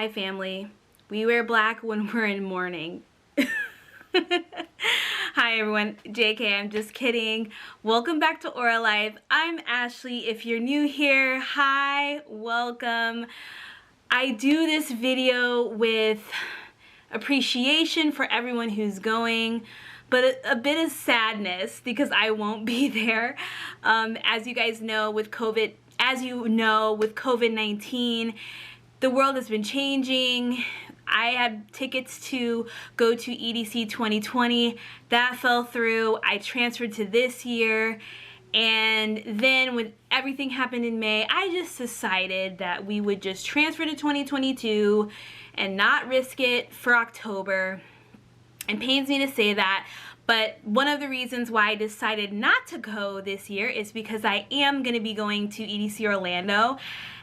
Hi family. We wear black when we're in mourning. Hi everyone, JK, I'm just kidding. Welcome back to Aura Life. I'm Ashley. If you're new here, hi, welcome. I do this video with appreciation for everyone who's going, but a bit of sadness because I won't be there. As you guys know, with COVID-19, the world has been changing. I had tickets to go to EDC 2020. That fell through. I transferred to this year. And then when everything happened in May, I just decided that we would just transfer to 2022 and not risk it for October. It pains me to say that, but one of the reasons why I decided not to go this year is because I am going to be going to EDC Orlando.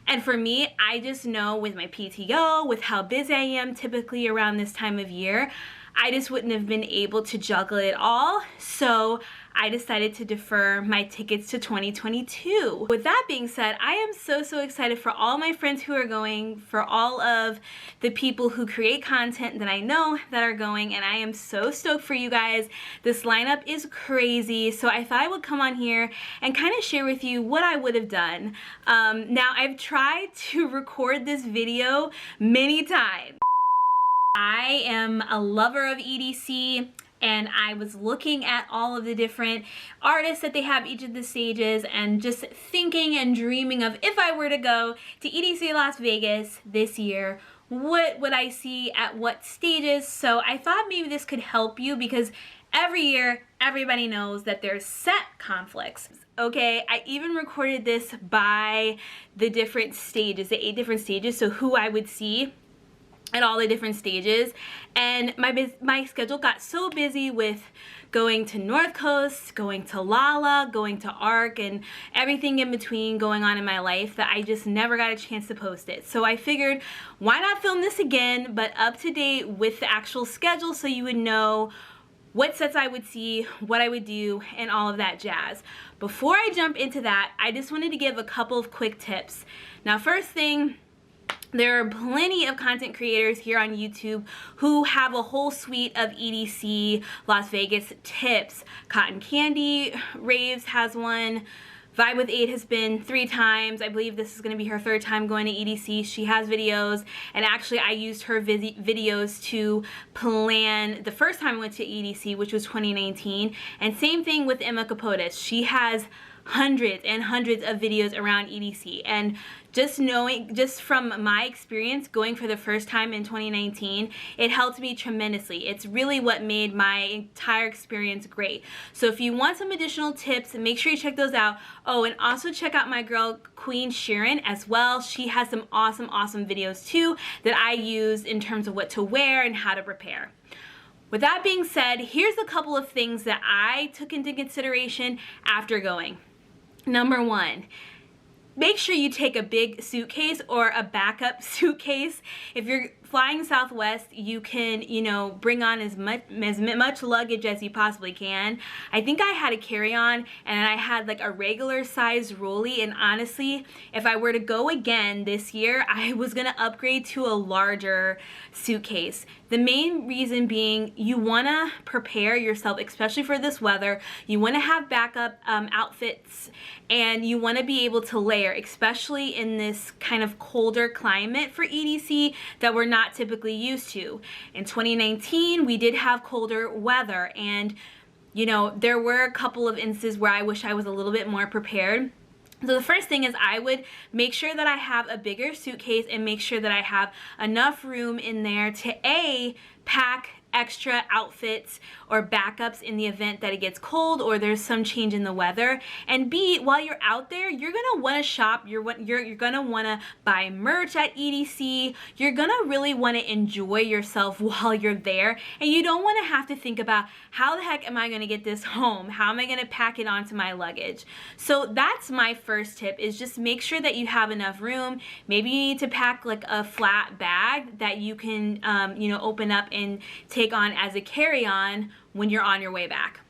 And for me, I just know with my PTO, with how busy I am typically around this time of year, I just wouldn't have been able to juggle it all. So I decided to defer my tickets to 2022. With that being said, I am so excited for all my friends who are going, for all of the people who create content that I know that are going, and I am so stoked for you guys. This lineup is crazy, so I thought I would come on here and kind of share with you what I would have done. Now, I've tried to record this video many times. I am a lover of EDC, and I was looking at all of the different artists that they have each of the stages and just thinking and dreaming of, if I were to go to EDC Las Vegas this year, what would I see at what stages? So I thought maybe this could help you because every year everybody knows that there's set conflicts. Okay, I even recorded this by the different stages, the 8 different stages, so who I would see at all the different stages. And my schedule got so busy with going to North Coast, going to Lala, going to ARC, and everything in between going on in my life that I just never got a chance to post it. So I figured, why not film this again, but up to date with the actual schedule so you would know what sets I would see, what I would do, and all of that jazz. Before I jump into that, I just wanted to give a couple of quick tips. Now, first thing, there are plenty of content creators here on YouTube who have a whole suite of EDC Las Vegas tips. Cotton Candy, Raves has one. Vibe with 8 has been 3 times. I believe this is going to be her 3rd time going to EDC. She has videos, and actually I used her videos to plan the first time I went to EDC, which was 2019. And same thing with Emma Capotes. She has hundreds and hundreds of videos around EDC, and just from my experience going for the first time in 2019, it helped me tremendously. It's really what made my entire experience great. So if you want some additional tips, make sure you check those out. Oh, and also check out my girl Queen Sharon as well. She has some awesome videos too that I used in terms of what to wear and how to prepare. With that being said, here's a couple of things that I took into consideration after going. Number 1, make sure you take a big suitcase or a backup suitcase. If you're flying Southwest, you can, bring on as much luggage as you possibly can. I think I had a carry-on and I had like a regular size rolly, and honestly, if I were to go again this year, I was gonna upgrade to a larger suitcase. The main reason being, you wanna prepare yourself, especially for this weather. You wanna have backup outfits, and you wanna be able to layer, especially in this kind of colder climate for EDC that we're not typically used to. In 2019, we did have colder weather, and there were a couple of instances where I wish I was a little bit more prepared. So the first thing is I would make sure that I have a bigger suitcase and make sure that I have enough room in there to pack extra outfits or backups in the event that it gets cold or there's some change in the weather. And B, while you're out there, you're gonna wanna shop, you're gonna wanna buy merch at EDC, you're gonna really wanna enjoy yourself while you're there, and you don't wanna have to think about, how the heck am I gonna get this home? How am I gonna pack it onto my luggage? So that's my first tip, is just make sure that you have enough room. Maybe you need to pack like a flat bag that you can open up and take on as a carry-on when you're on your way back.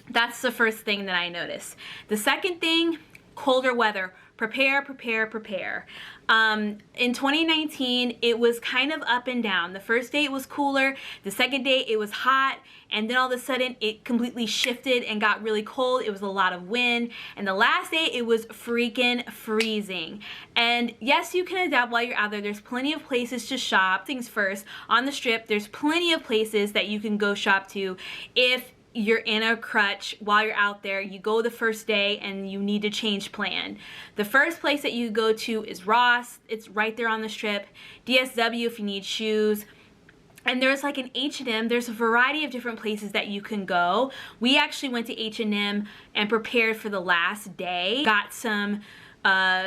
That's the first thing that I noticed. The second thing, colder weather. Prepare, prepare, prepare. In 2019, it was kind of up and down. The first day it was cooler, the second day it was hot, and then all of a sudden it completely shifted and got really cold. It was a lot of wind, and the last day it was freaking freezing. And yes, you can adapt while you're out there. There's plenty of places to shop. Things first, on the Strip, there's plenty of places that you can go shop to if you're in a crutch while you're out there. You go the first day and you need to change plan. The first place that you go to is Ross. It's right there on the Strip. DSW if you need shoes. And there's like an H&M. There's a variety of different places that you can go. We actually went to H&M and prepared for the last day. Got some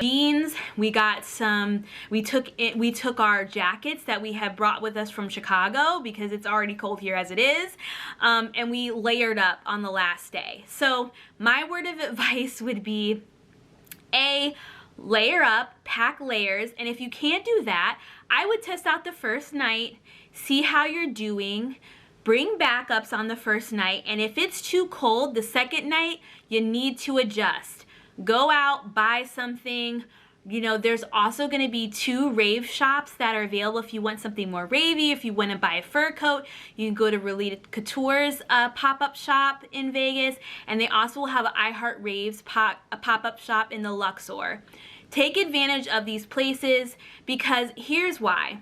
jeans. We took our jackets that we had brought with us from Chicago because it's already cold here as it is, and we layered up on the last day. So my word of advice would be A, layer up, pack layers, and if you can't do that, I would test out the first night, see how you're doing, bring backups on the first night, and if it's too cold the second night, you need to adjust. Go out, buy something. You know, there's also going to be 2 rave shops that are available if you want something more ravey. If you want to buy a fur coat, you can go to Related Couture's pop-up shop in Vegas, and they also will have an I Heart Raves pop-up shop in the Luxor. Take advantage of these places because here's why.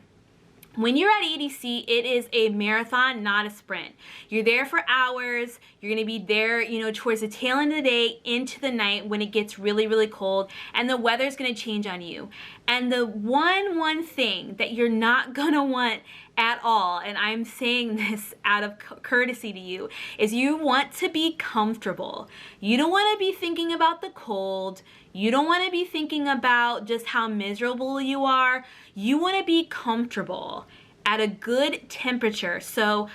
When you're at EDC, it is a marathon, not a sprint. You're there for hours. You're going to be there, you know, towards the tail end of the day into the night when it gets really, really cold, and the weather's going to change on you. And the one thing that you're not going to want at all, and I'm saying this out of courtesy to you, is you want to be comfortable. You don't want to be thinking about the cold. You don't want to be thinking about just how miserable you are. You want to be comfortable at a good temperature. So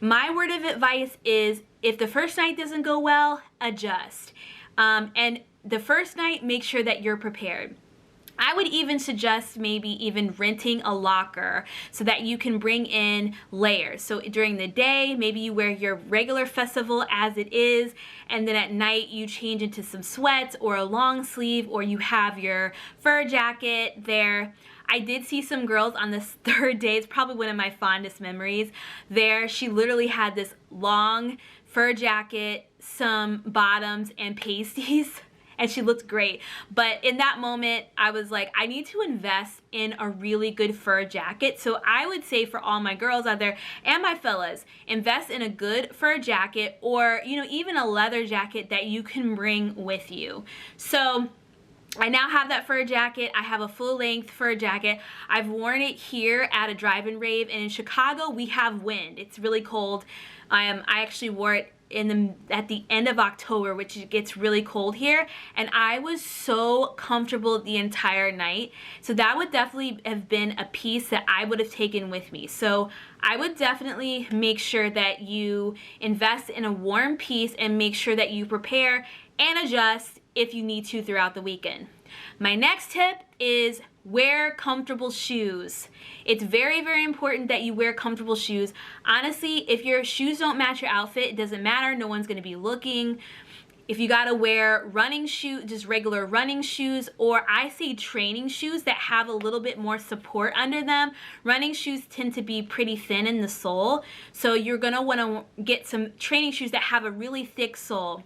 my word of advice is if the first night doesn't go well, adjust. And the first night, make sure that you're prepared. I would even suggest maybe even renting a locker so that you can bring in layers. So during the day, maybe you wear your regular festival as it is, and then at night you change into some sweats or a long sleeve, or you have your fur jacket there. I did see some girls on this third day. It's probably one of my fondest memories there. She literally had this long fur jacket, some bottoms, and pasties. And she looked great. But in that moment, I was like, I need to invest in a really good fur jacket. So I would say for all my girls out there and my fellas, invest in a good fur jacket, or, you know, even a leather jacket that you can bring with you. So I now have that fur jacket. I have a full-length fur jacket. I've worn it here at a drive-in rave, and in Chicago we have wind. It's really cold. I actually wore it at the end of October, which it gets really cold here, and I was so comfortable the entire night. So that would definitely have been a piece that I would have taken with me. So I would definitely make sure that you invest in a warm piece and make sure that you prepare and adjust if you need to throughout the weekend. My next tip is wear comfortable shoes. It's very, very important that you wear comfortable shoes. Honestly, if your shoes don't match your outfit, it doesn't matter. No one's going to be looking. If you got to wear running shoes, just regular running shoes, or I say training shoes that have a little bit more support under them. Running shoes tend to be pretty thin in the sole, so you're going to want to get some training shoes that have a really thick sole.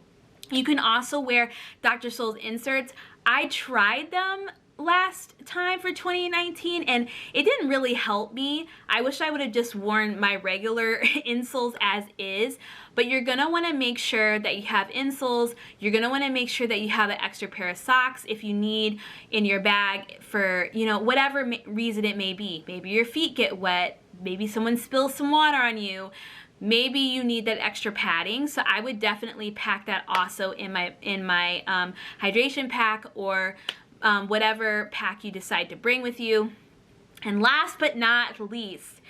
You can also wear Dr. Soul's inserts. I tried them last time for 2019 and it didn't really help me. I wish I would have just worn my regular insoles as is, but you're gonna want to make sure that you have insoles. You're gonna want to make sure that you have an extra pair of socks if you need in your bag for, you know, whatever reason it may be. Maybe your feet get wet, maybe someone spills some water on you, maybe you need that extra padding. So I would definitely pack that also in my hydration pack, or whatever pack you decide to bring with you. And last but not least,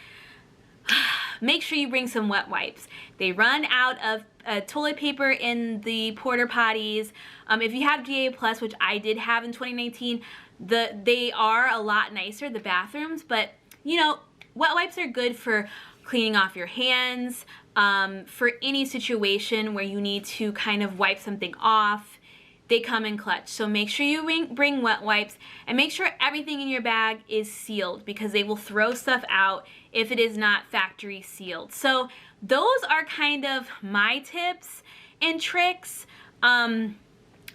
make sure you bring some wet wipes. They run out of toilet paper in the porta potties. If you have GA+, which I did have in 2019, they are a lot nicer, the bathrooms, but you know, wet wipes are good for cleaning off your hands, for any situation where you need to kind of wipe something off. they come in clutch. So make sure you bring wet wipes, and make sure everything in your bag is sealed, because they will throw stuff out if it is not factory sealed. So those are kind of my tips and tricks.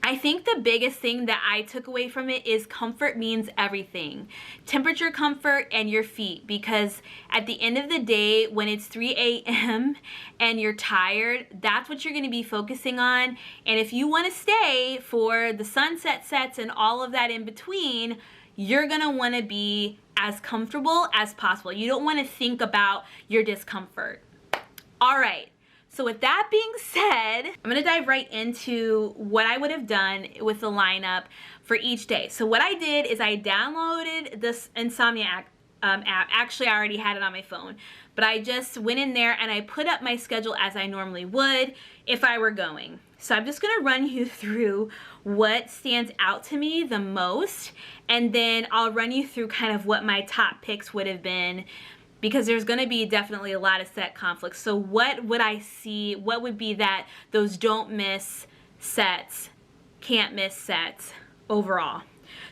I think the biggest thing that I took away from it is comfort means everything. Temperature comfort and your feet, because at the end of the day, when it's 3 a.m. and you're tired, that's what you're going to be focusing on. And if you want to stay for the sunset sets and all of that in between, you're going to want to be as comfortable as possible. You don't want to think about your discomfort. All right. So with that being said, I'm gonna dive right into what I would have done with the lineup for each day. So what I did is I downloaded this Insomnia app. Actually, I already had it on my phone, but I just went in there and I put up my schedule as I normally would if I were going. So I'm just gonna run you through what stands out to me the most, and then I'll run you through kind of what my top picks would have been, because there's going to be definitely a lot of set conflicts. So what would I see? What would be that those don't miss sets, can't miss sets overall?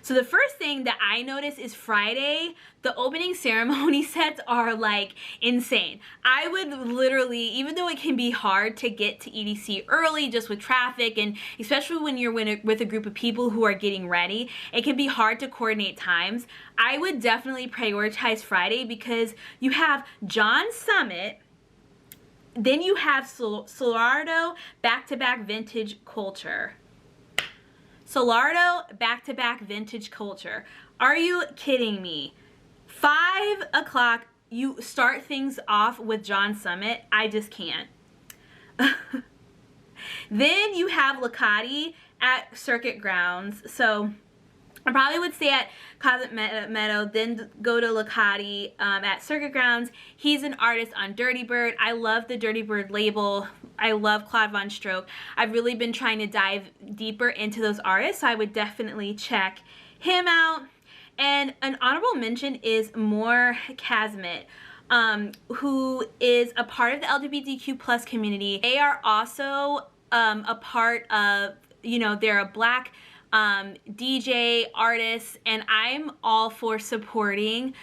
So the first thing that I noticed is Friday, the opening ceremony sets are like insane. I would literally, even though it can be hard to get to EDC early just with traffic, and especially when you're with a group of people who are getting ready, it can be hard to coordinate times. I would definitely prioritize Friday, because you have John Summit, then you have Solardo back-to-back vintage culture. Solardo back-to-back vintage culture. Are you kidding me? 5 o'clock, you start things off with John Summit. I just can't. Then you have Lacati at Circuit Grounds. So I probably would stay at Cosmic Meadow, then go to Lacati at Circuit Grounds. He's an artist on Dirty Bird. I love the Dirty Bird label. I love Claude Von Stroke. I've really been trying to dive deeper into those artists, so I would definitely check him out. And an honorable mention is More Casmet, who is a part of the LGBTQ plus community. They are also a part of, you know, they're a Black DJ artists, and I'm all for supporting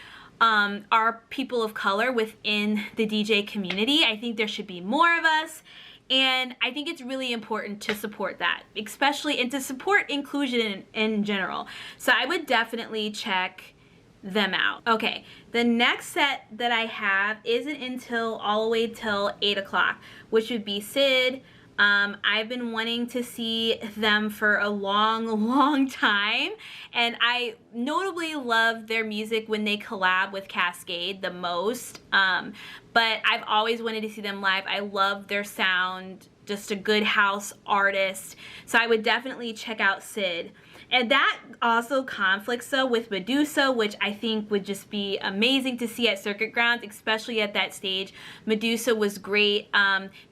our people of color within the DJ community. I think there should be more of us, and I think it's really important to support that, especially, and to support inclusion in general. So I would definitely check them out. Okay, the next set that I have isn't until all the way till 8 o'clock, which would be Sid. I've been wanting to see them for a long time, and I notably love their music when they collab with Cascade the most, but I've always wanted to see them live. I love their sound, just a good house artist, so I would definitely check out Sid. And that also conflicts though with Medusa, which I think would just be amazing to see at Circuit Grounds, especially at that stage. Medusa was great.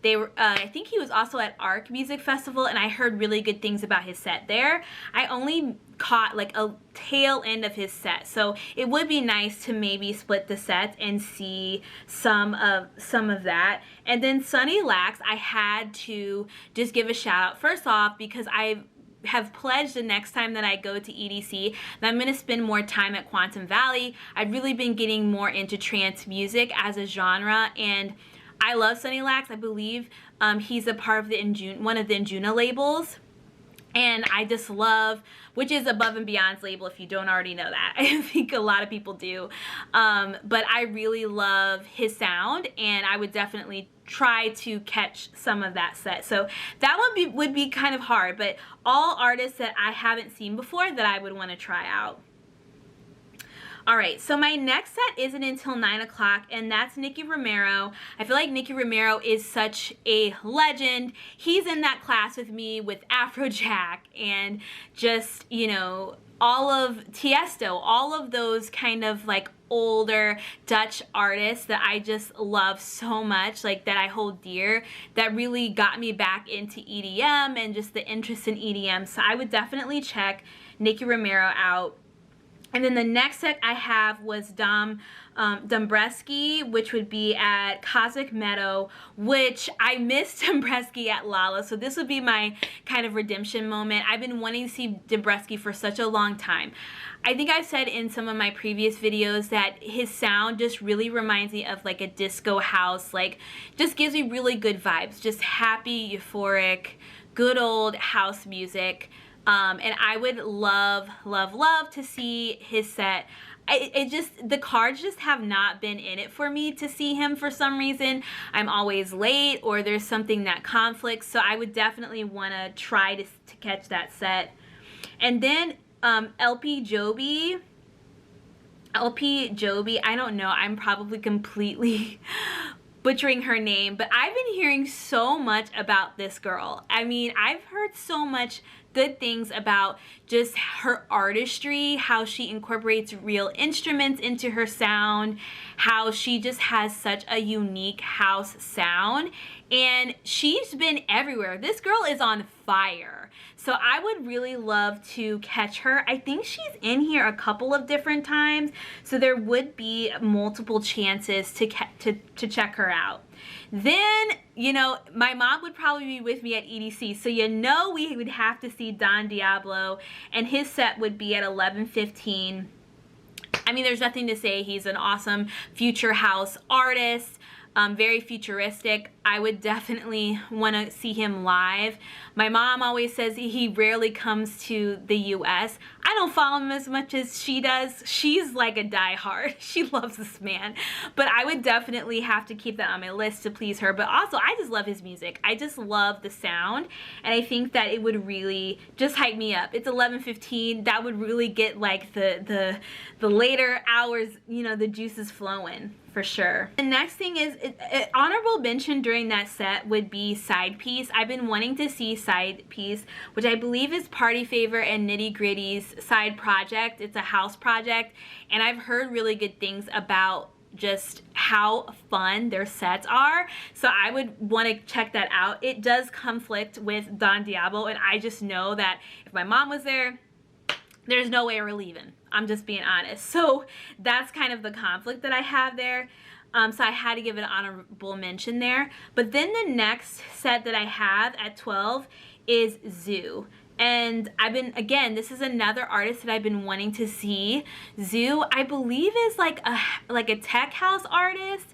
They were, I think he was also at Arc Music Festival, and I heard really good things about his set there. I only caught like a tail end of his set, so it would be nice to maybe split the sets and see some of that. And then Sunny Lax, I had to just give a shout out first off, because I have pledged the next time that I go to EDC that I'm going to spend more time at Quantum Valley. I've really been getting more into trance music as a genre, and I love Sunny Lax. I believe he's a part of the one of the Injuna labels, and I just love, which is Above and Beyond's label, if you don't already know that. I think a lot of people do, but I really love his sound, and I would definitely try to catch some of that set. So that would be kind of hard, but all artists that I haven't seen before that I would want to try out. All right, so my next set isn't until 9 o'clock, and that's Nicky Romero. I feel like Nicky Romero is such a legend. He's in that class with me with Afrojack and just, you know, all of Tiesto, all of those kind of like older Dutch artists that I just love so much, like that I hold dear, that really got me back into EDM and just the interest in EDM. So I would definitely check Nicky Romero out. And then the next set I have was Dombresky, which would be at Cosmic Meadow, which I missed Dombresky at Lala, so this would be my kind of redemption moment. I've been wanting to see Dombresky for such a long time. I think I've said in some of my previous videos that his sound just really reminds me of like a disco house, like just gives me really good vibes, just happy, euphoric, good old house music. And I would love, love, love to see his set. The cards just have not been in it for me to see him for some reason. I'm always late or there's something that conflicts, so I would definitely want to try to catch that set. And then LP Joby, I don't know, I'm probably completely butchering her name, but I've been hearing so much about this girl. I mean, I've heard so much good things about just her artistry, how she incorporates real instruments into her sound, how she just has such a unique house sound, and she's been everywhere. This girl is on fire. So I would really love to catch her. I think she's in here a couple of different times, so there would be multiple chances to check her out. Then, you know, my mom would probably be with me at EDC, so you know we would have to see Don Diablo, and his set would be at 11:15. I mean, there's nothing to say. He's an awesome future house artist, very futuristic. I would definitely want to see him live. My mom always says he rarely comes to the US. I don't follow him as much as she does. She's like a diehard. She loves this man. But I would definitely have to keep that on my list to please her. But also, I just love his music. I just love the sound. And I think that it would really just hype me up. It's 11:15. That would really get like the later hours, you know, the juices flowing. For sure. The next thing is, honorable mention during that set would be Side Piece. I've been wanting to see Side Piece, which I believe is Party Favor and Nitty Gritty's side project. It's a house project, and I've heard really good things about just how fun their sets are, so I would want to check that out. It does conflict with Don Diablo, and I just know that if my mom was there, there's no way we're leaving. I'm just being honest. So that's kind of the conflict that I have there. So I had to give it an honorable mention there. But then the next set that I have at 12 is Zoo. And I've been, again, this is another artist that I've been wanting to see. Zoo, I believe, is like a tech house artist.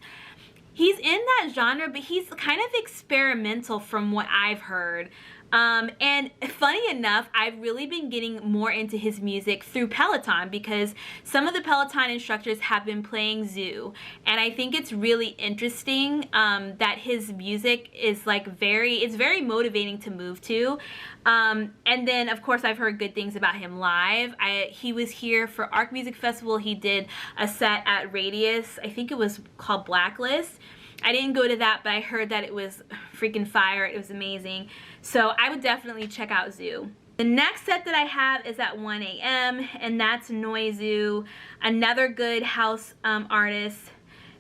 He's in that genre, but he's kind of experimental from what I've heard. And funny enough, I've really been getting more into his music through Peloton, because some of the Peloton instructors have been playing Zoo, and I think it's really interesting that his music is like it's very motivating to move to. And then of course I've heard good things about him live. He was here for Arc Music Festival. He did a set at Radius. I think it was called Blacklist. I didn't go to that, but I heard that it was freaking fire. It was amazing. So I would definitely check out Zoo. The next set that I have is at 1 a.m. and that's Noizu, another good house artist.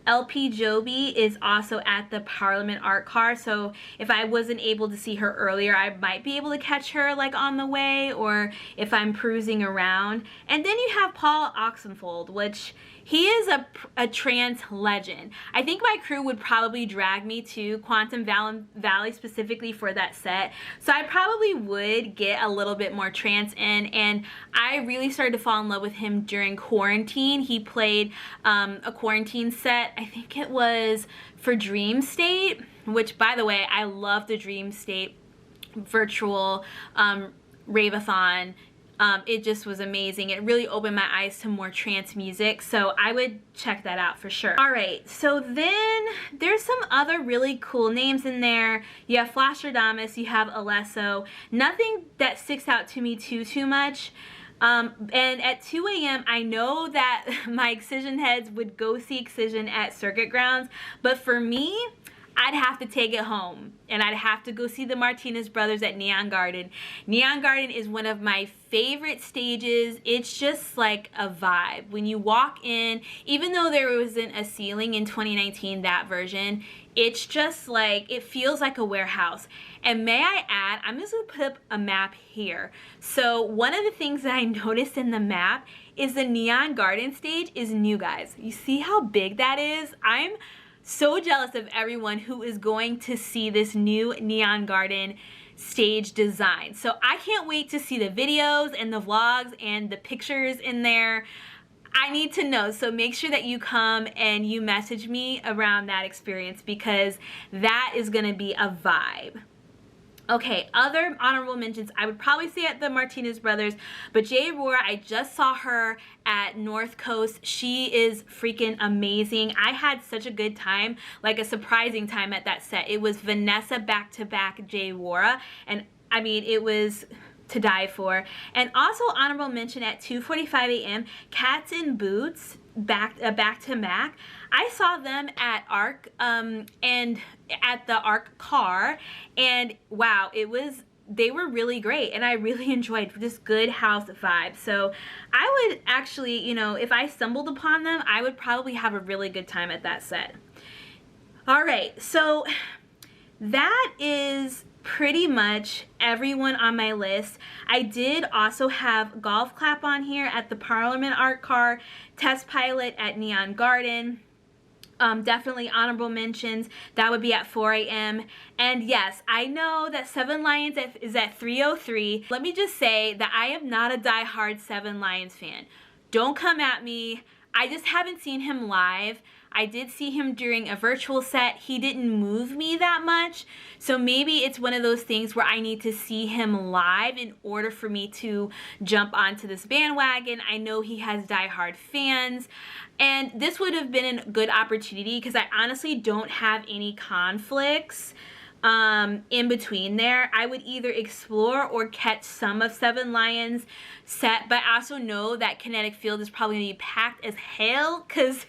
LP Joby is also at the Parliament Art Car, so if I wasn't able to see her earlier, I might be able to catch her like on the way, or if I'm cruising around. And then you have Paul Oxenfold, which he is a trance legend. I think my crew would probably drag me to Quantum Valley specifically for that set, so I probably would get a little bit more trance in, and I really started to fall in love with him during quarantine. He played a quarantine set, I think it was for Dream State, which, by the way, I love the Dream State virtual rave-a-thon. It just was amazing. It really opened my eyes to more trance music, so I would check that out for sure. Alright, so then there's some other really cool names in there. You have Flashstradamus, you have Alesso. Nothing that sticks out to me too much. And at 2 a.m. I know that my Excision heads would go see Excision at Circuit Grounds, but for me, I'd have to take it home, and I'd have to go see the Martinez Brothers at Neon Garden. Neon Garden is one of my favorite stages. It's just like a vibe. When you walk in, even though there wasn't a ceiling in 2019, that version, It's just like, it feels like a warehouse. And may I add, I'm just gonna put up a map here. So one of the things that I noticed in the map is the Neon Garden stage is new, guys. You see how big that is? I'm so jealous of everyone who is going to see this new Neon Garden stage design. So I can't wait to see the videos and the vlogs and the pictures in there. I need to know, so make sure that you come and you message me around that experience, because that is gonna be a vibe. Okay, other honorable mentions, I would probably say at the Martinez Brothers, but Jay Aurora, I just saw her at North Coast. She is freaking amazing. I had such a good time, like a surprising time at that set. It was Vanessa back-to-back Jay Aurora, and I mean, it was to die for. And also honorable mention at 2:45 a.m. Cats in Boots back to back. I saw them at ARC and at the ARC car, and wow, they were really great, and I really enjoyed this good house vibe. So I would actually, you know, if I stumbled upon them, I would probably have a really good time at that set. All right, so that is pretty much everyone on my list. I did also have Golf Clap on here at the Parliament Art Car, Test Pilot at Neon Garden. Definitely honorable mentions. That would be at 4 a.m. And yes, I know that Seven Lions is at 3:03. Let me just say that I am not a diehard Seven Lions fan. Don't come at me. I just haven't seen him live. I did see him during a virtual set. He didn't move me that much. So maybe it's one of those things where I need to see him live in order for me to jump onto this bandwagon. I know he has diehard fans. And this would have been a good opportunity because I honestly don't have any conflicts in between there. I would either explore or catch some of Seven Lions set, but I also know that Kinetic Field is probably going to be packed as hell because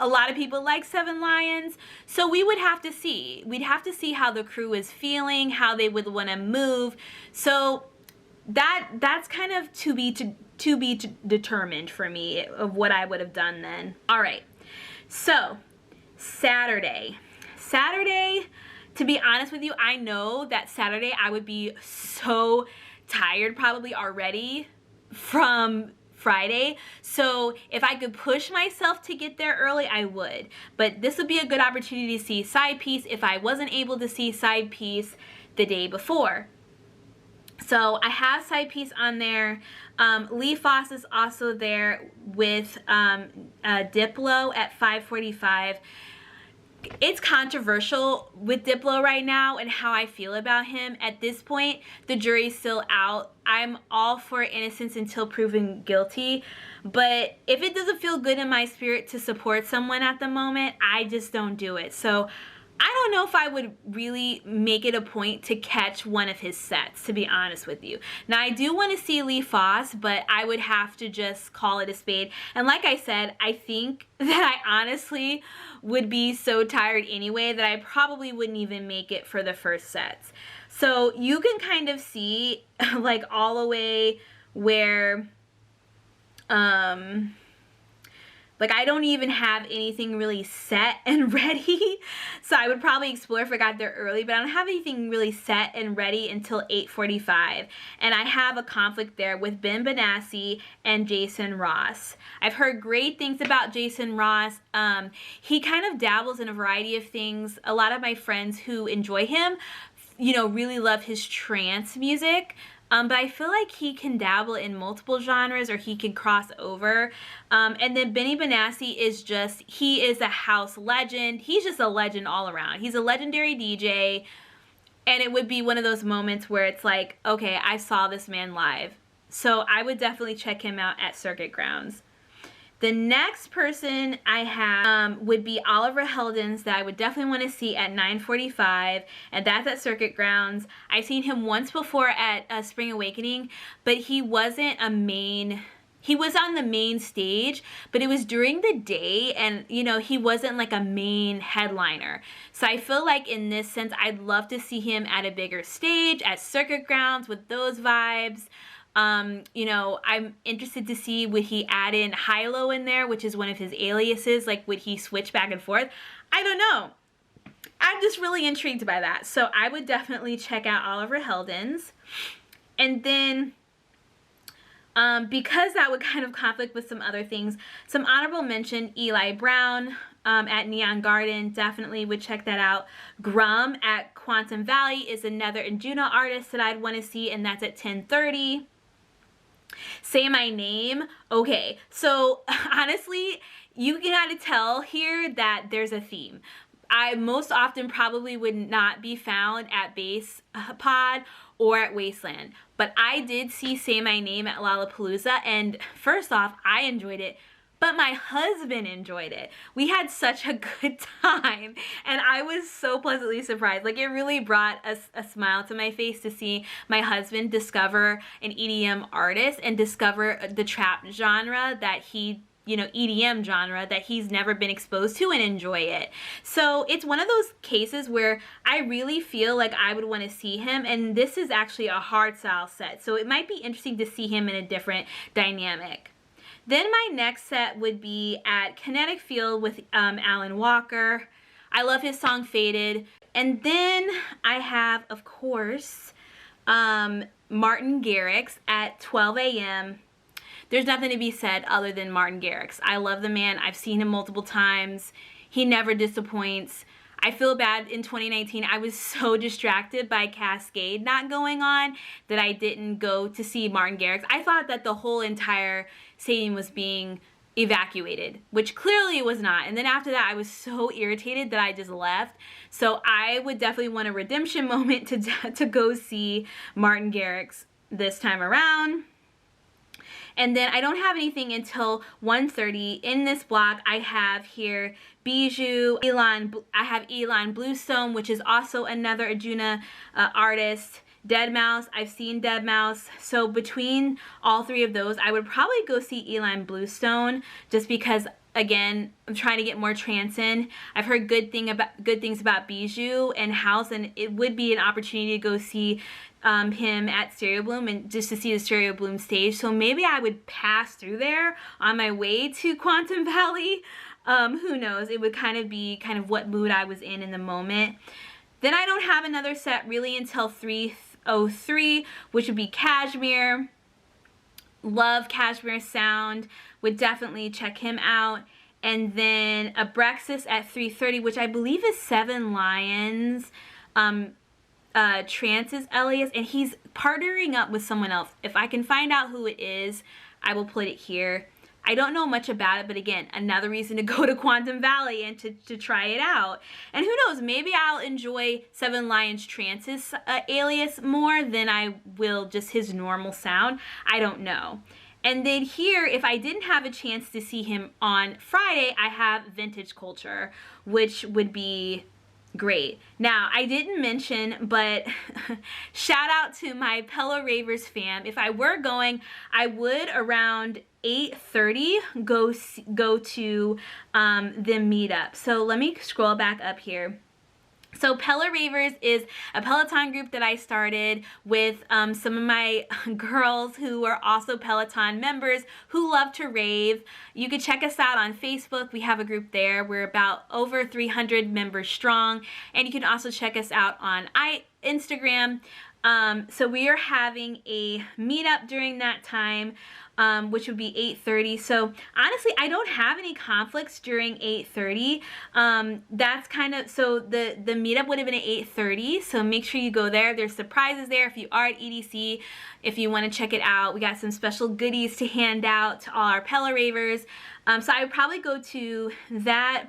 a lot of people like Seven Lions. So we would have to see. We'd have to see how the crew is feeling, how they would want to move. So that's kind of to be determined for me of what I would have done then. All right, so Saturday, to be honest with you, I know that Saturday I would be so tired probably already from Friday. So if I could push myself to get there early, I would. But this would be a good opportunity to see Side Piece if I wasn't able to see Side Piece the day before. So I have Side Piece on there. Lee Foss is also there with Diplo at 5:45. It's controversial with Diplo right now and how I feel about him. At this point, the jury's still out. I'm all for innocence until proven guilty. But if it doesn't feel good in my spirit to support someone at the moment, I just don't do it. So I don't know if I would really make it a point to catch one of his sets, to be honest with you. Now, I do want to see Lee Foss, but I would have to just call it a spade. And like I said, I think that I honestly would be so tired anyway that I probably wouldn't even make it for the first sets. So you can kind of see like all the way where like I don't even have anything really set and ready. So I would probably explore if I got there early, but I don't have anything really set and ready until 8:45. And I have a conflict there with Ben Benassi and Jason Ross. I've heard great things about Jason Ross. He kind of dabbles in a variety of things. A lot of my friends who enjoy him, you know, really love his trance music. But I feel like he can dabble in multiple genres, or he can cross over. And then Benny Benassi is just, he is a house legend. He's just a legend all around. He's a legendary DJ. And it would be one of those moments where it's like, okay, I saw this man live. So I would definitely check him out at Circuit Grounds. The next person I have would be Oliver Heldens, that I would definitely want to see at 9:45, and that's at Circuit Grounds. I've seen him once before at Spring Awakening, but he wasn't a main... He was on the main stage, but it was during the day, and, you know, he wasn't like a main headliner. So I feel like in this sense, I'd love to see him at a bigger stage, at Circuit Grounds with those vibes. You know, I'm interested to see, would he add in Hilo in there, which is one of his aliases? Like, would he switch back and forth? I don't know. I'm just really intrigued by that. So I would definitely check out Oliver Heldens. And then because that would kind of conflict with some other things, some honorable mention, Eli Brown at Neon Garden, definitely would check that out. Grum at Quantum Valley is another Juno artist that I'd want to see, and that's at 10:30. Say My Name. Okay, so honestly, you can kind of tell here that there's a theme. I most often probably would not be found at Base Pod or at Wasteland, but I did see Say My Name at Lollapalooza, and first off, I enjoyed it, but my husband enjoyed it. We had such a good time, and I was so pleasantly surprised. Like, it really brought a smile to my face to see my husband discover an EDM artist and discover the trap genre that he, you know, EDM genre that he's never been exposed to, and enjoy it. So it's one of those cases where I really feel like I would want to see him, and this is actually a hard style set, so it might be interesting to see him in a different dynamic. Then my next set would be at Kinetic Field with Alan Walker. I love his song Faded. And then I have, of course, Martin Garrix at 12 a.m. There's nothing to be said other than Martin Garrix. I love the man. I've seen him multiple times. He never disappoints. I feel bad in 2019. I was so distracted by Cascade not going on that I didn't go to see Martin Garrix. I thought that the whole entire stadium was being evacuated, which clearly it was not. And then after that, I was so irritated that I just left. So I would definitely want a redemption moment to go see Martin Garrix this time around. And then I don't have anything until 1:30. In this block, I have here Bijou, I have Elon Bluestone, which is also another Arjuna artist. Deadmau5, I've seen Deadmau5. So between all three of those, I would probably go see Elon Bluestone, just because, again, I'm trying to get more trance in. I've heard good things about Bijou and House, and it would be an opportunity to go see him at Stereo Bloom, and just to see the Stereo Bloom stage. So maybe I would pass through there on my way to Quantum Valley. Who knows? It would kind of be what mood I was in the moment. Then I don't have another set really until 3:03, which would be Kashmir. Love Kashmir's sound. Would definitely check him out. And then Abrexis at 3:30, which I believe is Seven Lions. Trance's alias, and he's partnering up with someone else. If I can find out who it is, I will put it here. I don't know much about it, but again, another reason to go to Quantum Valley and to try it out. And who knows, maybe I'll enjoy Seven Lions Trance's alias more than I will just his normal sound. I don't know. And then here, if I didn't have a chance to see him on Friday, I have Vintage Culture, which would be great. Now, I didn't mention, but shout out to my Pello Ravers fam. If I were going, I would around 8:30 go to the meetup. So let me scroll back up here. So Pello Ravers is a Peloton group that I started with some of my girls who are also Peloton members who love to rave. You can check us out on Facebook. We have a group there. We're about over 300 members strong. And you can also check us out on Instagram. So we are having a meetup during that time, which would be 8:30. So honestly, I don't have any conflicts during 8:30. That's kind of, so the meetup would have been at 8:30. So make sure you go there. There's surprises there if you are at EDC. If you want to check it out, we got some special goodies to hand out to all our Pello Ravers. So I would probably go to that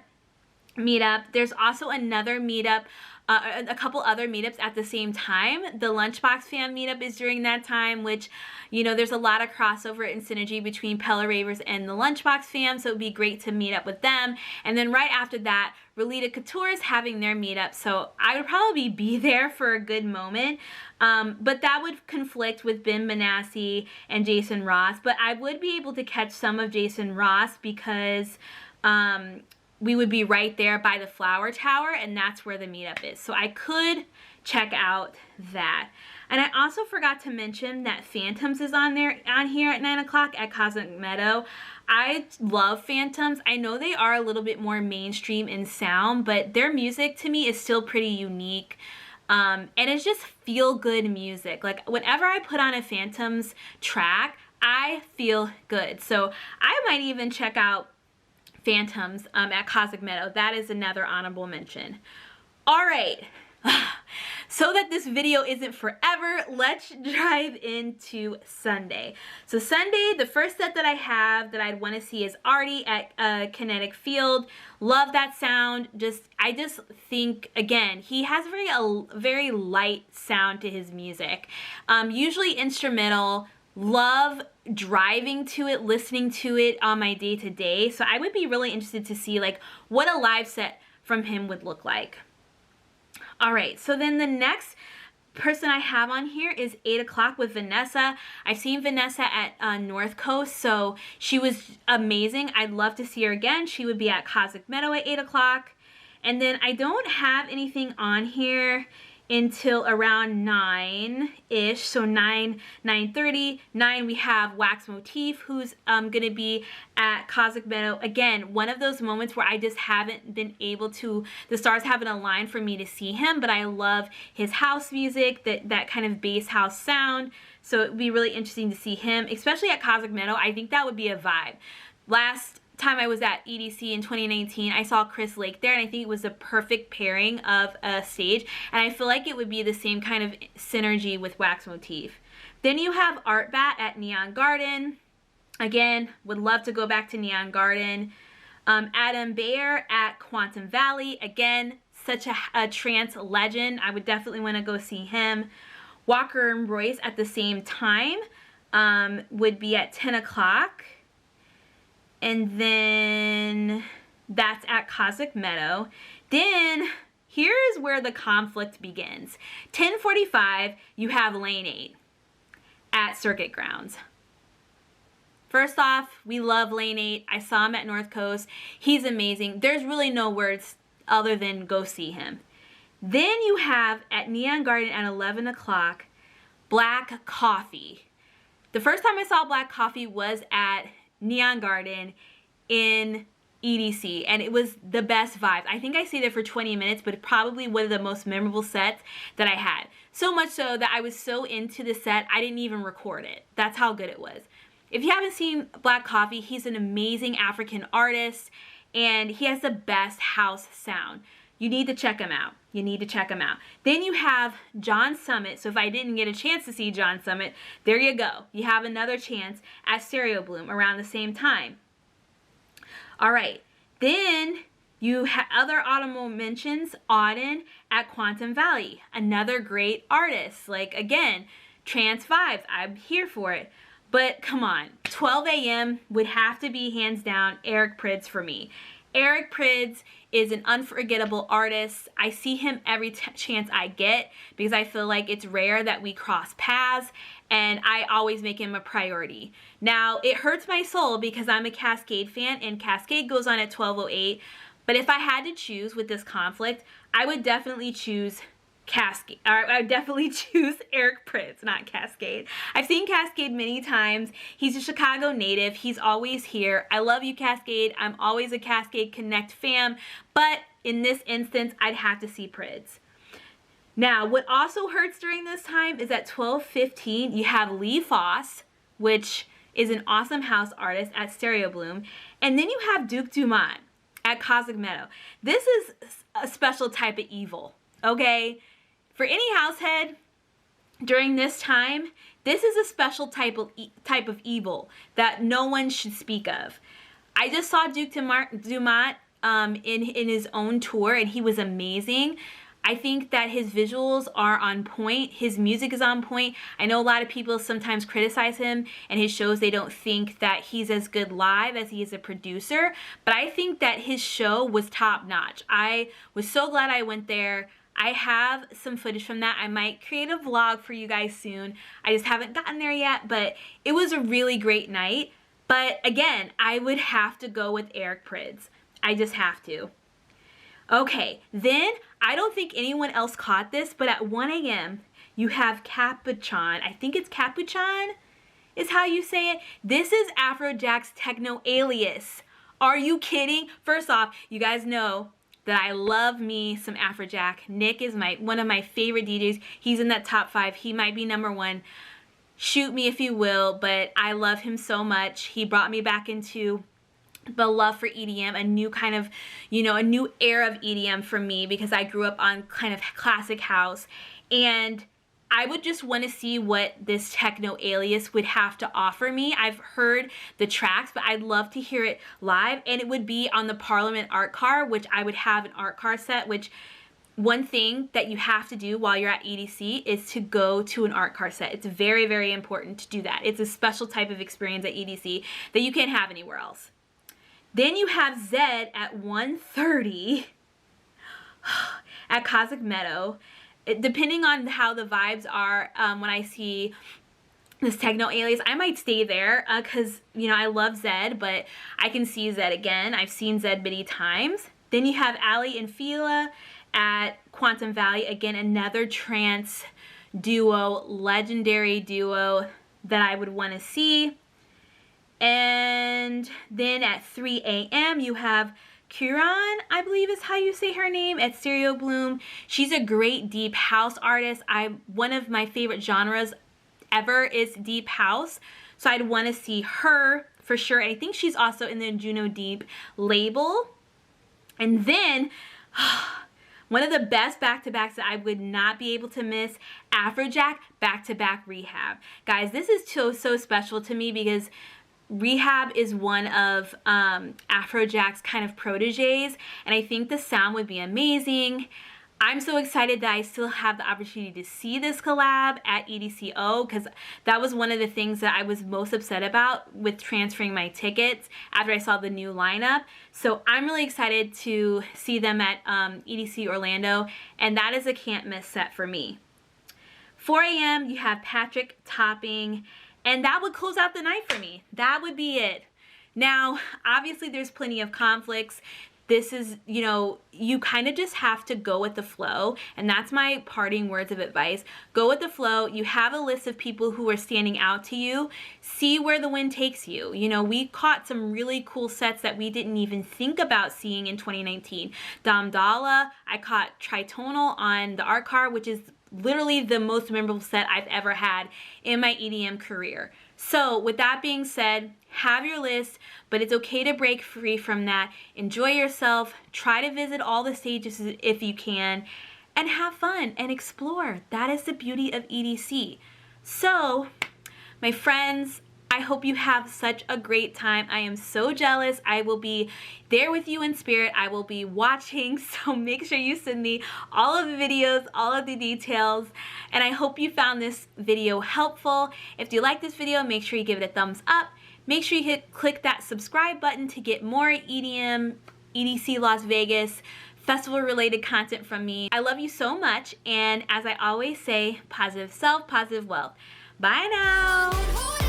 meetup. There's also another meetup, a couple other meetups at the same time. The Lunchbox Fam meetup is during that time, which, you know, there's a lot of crossover and synergy between Pello Ravers and the Lunchbox Fam, so it would be great to meet up with them. And then right after that, Relita Couture is having their meetup, so I would probably be there for a good moment. But that would conflict with Ben Benassi and Jason Ross, but I would be able to catch some of Jason Ross because we would be right there by the Flower Tower, and that's where the meetup is. So I could check out that. And I also forgot to mention that Phantoms is on here at 9 o'clock at Cosmic Meadow. I love Phantoms. I know they are a little bit more mainstream in sound, but their music to me is still pretty unique. And it's just feel good music. Like whenever I put on a Phantoms track, I feel good. So I might even check out Phantoms at Cosmic Meadow. That is another honorable mention. All right. So that this video isn't forever, let's dive into Sunday. So Sunday, the first set that I have that I'd want to see is Artie at Kinetic Field. Love that sound. I just think, again, he has a very light sound to his music. Usually instrumental. Love driving to it, listening to it on my day-to-day. So I would be really interested to see like what a live set from him would look like. All right, so then the next person I have on here is 8 o'clock with Vanessa. I've seen Vanessa at North Coast, so she was amazing. I'd love to see her again. She would be at Cosmic Meadow at 8 o'clock. And then I don't have anything on here until around 9-ish, so 9:30. 9 we have Wax Motif, who's gonna be at Cosmic Meadow. Again, one of those moments where I just haven't been able to, the stars haven't aligned for me to see him, but I love his house music, that kind of bass house sound, so it would be really interesting to see him, especially at Cosmic Meadow. I think that would be a vibe. Last time I was at EDC in 2019, I saw Chris Lake there, and I think it was the perfect pairing of a stage, and I feel like it would be the same kind of synergy with Wax Motif. Then you have Art Bat at Neon Garden. Again, would love to go back to Neon Garden. Adam Bayer at Quantum Valley. Again, such a trance legend. I would definitely want to go see him. Walker and Royce at the same time would be at 10 o'clock. And then that's at Cosmic Meadow. Then here's where the conflict begins. 10:45, you have Lane 8 at Circuit Grounds. First off, we love Lane 8. I saw him at North Coast. He's amazing. There's really no words other than go see him. Then you have at Neon Garden at 11 o'clock, Black Coffee. The first time I saw Black Coffee was at Neon Garden in EDC, and it was the best vibes. I think I stayed there for 20 minutes, but probably one of the most memorable sets that I had. So much so that I was so into the set, I didn't even record it. That's how good it was. If you haven't seen Black Coffee, he's an amazing African artist, and he has the best house sound. You need to check him out. You need to check him out. Then you have John Summit. So if I didn't get a chance to see John Summit, there you go. You have another chance at Stereo Bloom around the same time. All right. Then you have other audible mentions. Auden at Quantum Valley. Another great artist. Like, again, trance vibes. I'm here for it. But come on. 12 a.m. would have to be hands down Eric Prydz for me. Eric Prydz is an unforgettable artist. I see him every chance I get because I feel like it's rare that we cross paths, and I always make him a priority. Now, it hurts my soul because I'm a Cascade fan, and Cascade goes on at 12:08, but if I had to choose with this conflict, I would definitely choose Cascade. I would definitely choose Eric Prydz, not Cascade. I've seen Cascade many times. He's a Chicago native. He's always here. I love you, Cascade. I'm always a Cascade Connect fam, but in this instance, I'd have to see Prydz. Now, what also hurts during this time is at 12:15, you have Lee Foss, which is an awesome house artist at Stereo Bloom, and then you have Duke Dumont at Cosmic Meadow. This is a special type of evil, okay? For any house head during this time, this is a special type of evil that no one should speak of. I just saw Duke Dumont in his own tour, and he was amazing. I think that his visuals are on point. His music is on point. I know a lot of people sometimes criticize him and his shows. They don't think that he's as good live as he is a producer, but I think that his show was top notch. I was so glad I went there. I have some footage from that. I might create a vlog for you guys soon. I just haven't gotten there yet, but it was a really great night. But again, I would have to go with Eric Prydz. I just have to. Okay, then I don't think anyone else caught this, but at 1 a.m., You have Capuchin. I think it's Capuchin is how you say it. This is Afrojack's techno alias. Are you kidding? First off, you guys know that I love me some Afrojack. Nick is one of my favorite DJs. He's in that top 5. He might be #1. Shoot me if you will, but I love him so much. He brought me back into the love for EDM, a new kind of, a new era of EDM for me, because I grew up on kind of classic house, and I would just want to see what this techno alias would have to offer me. I've heard the tracks, but I'd love to hear it live, and it would be on the Parliament art car, which I would have an art car set, which one thing that you have to do while you're at EDC is to go to an art car set. It's very, very important to do that. It's a special type of experience at EDC that you can't have anywhere else. Then you have Zed at 1:30 at Cosmic Meadow. Depending on how the vibes are when I see this techno alias, I might stay there because, I love Zed, but I can see Zed again. I've seen Zed many times. Then you have Ali and Fila at Quantum Valley. Again, another trance duo, legendary duo that I would want to see. And then at 3 a.m. you have Kiran, I believe is how you say her name, at Stereo Bloom. She's a great deep house artist. One of my favorite genres ever is deep house, so I'd want to see her for sure. I think she's also in the Juno Deep label. And then one of the best back-to-backs that I would not be able to miss, Afrojack back-to-back Rehab. Guys, this is so special to me because Rehab is one of Afrojack's kind of proteges, and I think the sound would be amazing. I'm so excited that I still have the opportunity to see this collab at EDCO, because that was one of the things that I was most upset about with transferring my tickets after I saw the new lineup. So I'm really excited to see them at EDC Orlando, and that is a can't miss set for me. 4 a.m. you have Patrick Topping, and that would close out the night for me. That would be it. Now, obviously there's plenty of conflicts. This is, you kind of just have to go with the flow, and that's my parting words of advice. Go with the flow. You have a list of people who are standing out to you. See where the wind takes you. We caught some really cool sets that we didn't even think about seeing in 2019. Damdala, I caught Tritonal on the art car, which is literally the most memorable set I've ever had in my EDM career. So with that being said, have your list, but it's okay to break free from that. Enjoy yourself. Try to visit all the stages if you can, and have fun and explore. That is the beauty of EDC. So, my friends, I hope you have such a great time. I am so jealous. I will be there with you in spirit. I will be watching, so make sure you send me all of the videos, all of the details, and I hope you found this video helpful. If you like this video, make sure you give it a thumbs up. Make sure you click that subscribe button to get more EDM, EDC Las Vegas, festival related content from me. I love you so much, and as I always say, positive self, positive wealth. Bye now.